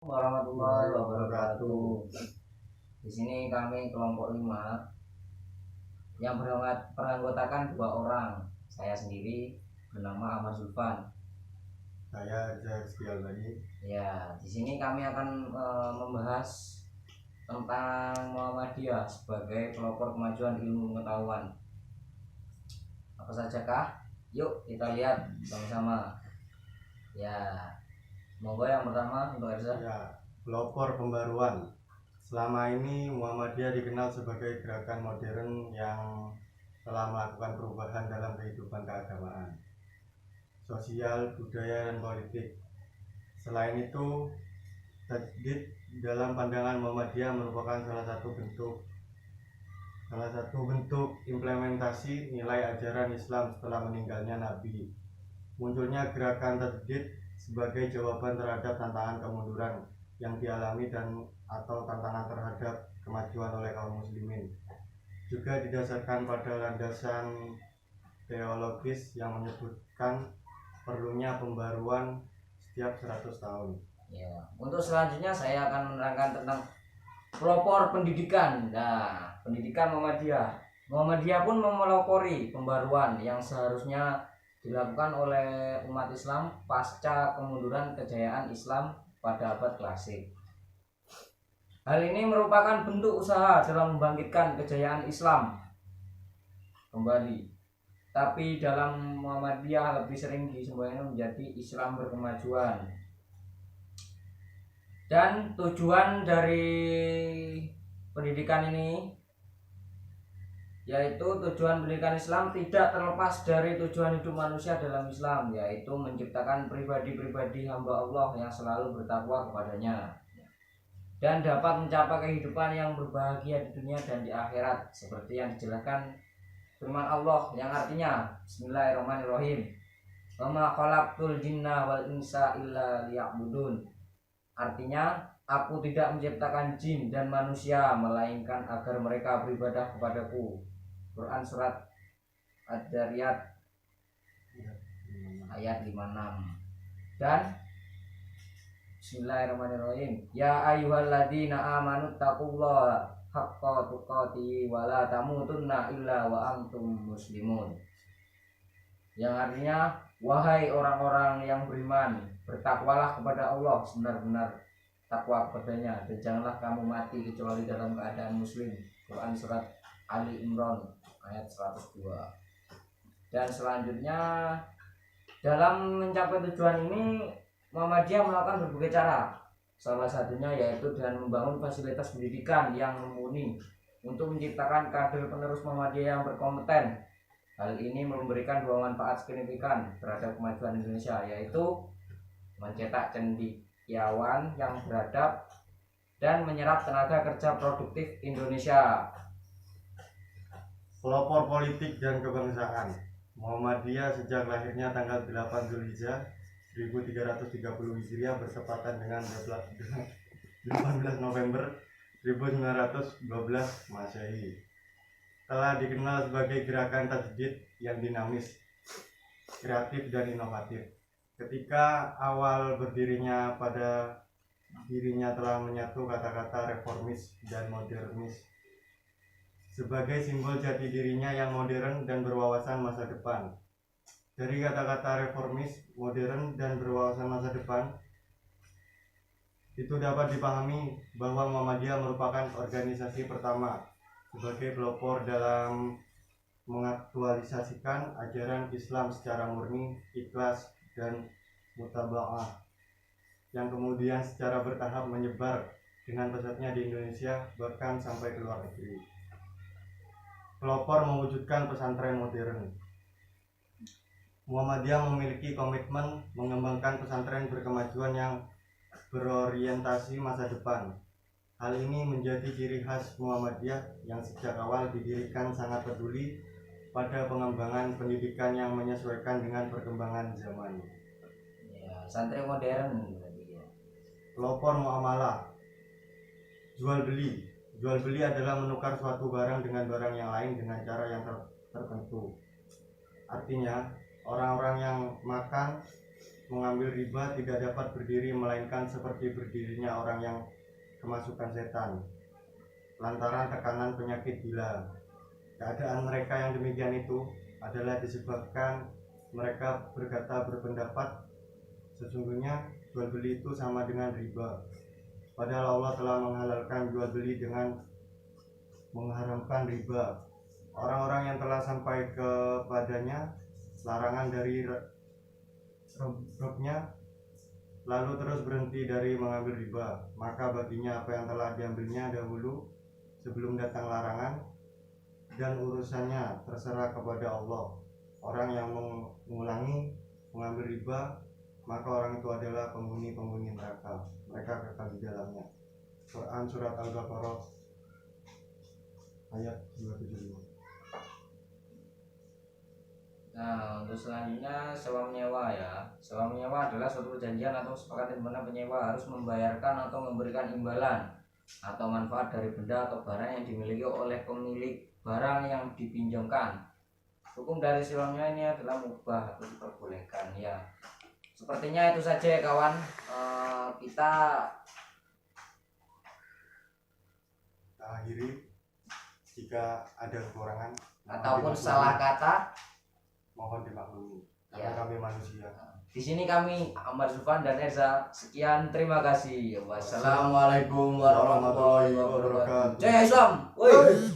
Warahmatullahi wabarakatuh. Di sini kami kelompok 5 yang beranggotakan 2 orang. Saya sendiri bernama Ahmad Zulfan. Saya Rizky Albani. Ya, di sini kami akan membahas tentang Muhammadiyah sebagai pelopor kemajuan ilmu pengetahuan. Apa sajakah? Yuk kita lihat sama-sama. Ya, monggo yang pertama untuk Erza. Ya, pelopor pembaruan. Selama ini Muhammadiyah dikenal sebagai gerakan modern yang telah melakukan perubahan dalam kehidupan keagamaan, sosial, budaya, dan politik. Selain itu, tajdid dalam pandangan Muhammadiyah merupakan salah satu bentuk implementasi nilai ajaran Islam setelah meninggalnya Nabi. Munculnya gerakan tajdid sebagai jawaban terhadap tantangan kemunduran yang dialami dan atau tantangan terhadap kemajuan oleh kaum muslimin, juga didasarkan pada landasan teologis yang menyebutkan perlunya pembaruan setiap 100 tahun. Ya, untuk selanjutnya saya akan menerangkan tentang pelopor pendidikan. Nah, pendidikan Muhammadiyah pun memelopori pembaruan yang seharusnya dilakukan oleh umat Islam pasca kemunduran kejayaan Islam pada abad klasik. Hal ini merupakan bentuk usaha dalam membangkitkan kejayaan Islam kembali. Tapi dalam Muhammadiyah lebih sering disebutnya menjadi Islam berkemajuan. Dan tujuan dari pendidikan ini yaitu tujuan pendidikan Islam tidak terlepas dari tujuan hidup manusia dalam Islam, yaitu menciptakan pribadi-pribadi hamba Allah yang selalu bertakwa kepadanya dan dapat mencapai kehidupan yang berbahagia di dunia dan di akhirat, seperti yang dijelaskan firman Allah yang artinya Bismillahirrahmanirrahim, wa ma khalaqtul jinna wal insa illa liya'budun. Artinya, aku tidak menciptakan jin dan manusia melainkan agar mereka beribadah kepadaku. Quran surat Ad-Dariyat ayat 56. Dan Bismillahirrahmanirrahim, ya ayyuhalladzina amanu taqullaha haqqa tuqatih wa la tamutunna illa wa antum muslimun. Yang artinya, wahai orang-orang yang beriman, bertakwalah kepada Allah sebenar-benar takwa kepadanya, dan janganlah kamu mati kecuali dalam keadaan muslim. Quran surat Ali Imran ayat 102. Dan selanjutnya, dalam mencapai tujuan ini Muhammadiyah melakukan berbagai cara. Salah satunya yaitu dengan membangun fasilitas pendidikan yang mumpuni untuk menciptakan kader penerus Muhammadiyah yang berkompeten. Hal ini memberikan 2 manfaat signifikan terhadap kemajuan Indonesia, yaitu mencetak cendekiawan yang beradab dan menyerap tenaga kerja produktif Indonesia. Pelopor politik dan kebangsaan. Muhammadiyah sejak lahirnya tanggal 8 Zulhijjah 1330 Hijriah bertepatan dengan 18 November 1912 Masehi, telah dikenal sebagai gerakan tajdid yang dinamis, kreatif, dan inovatif. Ketika awal berdirinya dirinya telah menyatu kata-kata reformis dan modernis sebagai simbol jati dirinya yang modern dan berwawasan masa depan. Dari kata-kata reformis, modern, dan berwawasan masa depan, itu dapat dipahami bahwa Muhammadiyah merupakan organisasi pertama sebagai pelopor dalam mengaktualisasikan ajaran Islam secara murni, ikhlas, dan mutaba'ah, yang kemudian secara bertahap menyebar dengan pesatnya di Indonesia bahkan sampai ke luar negeri. Pelopor mewujudkan pesantren modern. Muhammadiyah memiliki komitmen mengembangkan pesantren berkemajuan yang berorientasi masa depan. Hal ini menjadi ciri khas Muhammadiyah yang sejak awal didirikan sangat peduli pada pengembangan pendidikan yang menyesuaikan dengan perkembangan zaman. Ya, santri modern. Pelopor muamalah. Jual beli adalah menukar suatu barang dengan barang yang lain dengan cara yang tertentu. Artinya, orang-orang yang makan mengambil riba tidak dapat berdiri melainkan seperti berdirinya orang yang kemasukan setan lantaran tekanan penyakit gila. Keadaan mereka yang demikian itu adalah disebabkan mereka berpendapat sesungguhnya jual beli itu sama dengan riba, padahal Allah telah menghalalkan jual beli dengan mengharamkan riba. Orang-orang yang telah sampai kepadanya larangan dari Robnya lalu terus berhenti dari mengambil riba, maka baginya apa yang telah diambilnya dahulu sebelum datang larangan, dan urusannya terserah kepada Allah. Orang yang mengulangi mengambil riba, maka orang itu adalah penghuni neraka, mereka kekal di dalamnya. Quran surat Al-Baqarah ayat 275. Nah, untuk selanjutnya sewa menyewa ya. Sewa menyewa adalah suatu perjanjian atau kesepakatan di mana penyewa harus membayarkan atau memberikan imbalan atau manfaat dari benda atau barang yang dimiliki oleh pemilik barang yang dipinjamkan. Hukum dari sewa menyewa ini adalah mubah atau diperbolehkan ya. Sepertinya itu saja ya kawan. Kita akhiri. Jika ada kekurangan ataupun salah kata mohon dimaklumi ya. Karena kami manusia. Di sini kami Ahmad Zufan dan Eza. Sekian, terima kasih. Wassalamualaikum warahmatullahi wabarakatuh. Jaya Islam. Woi.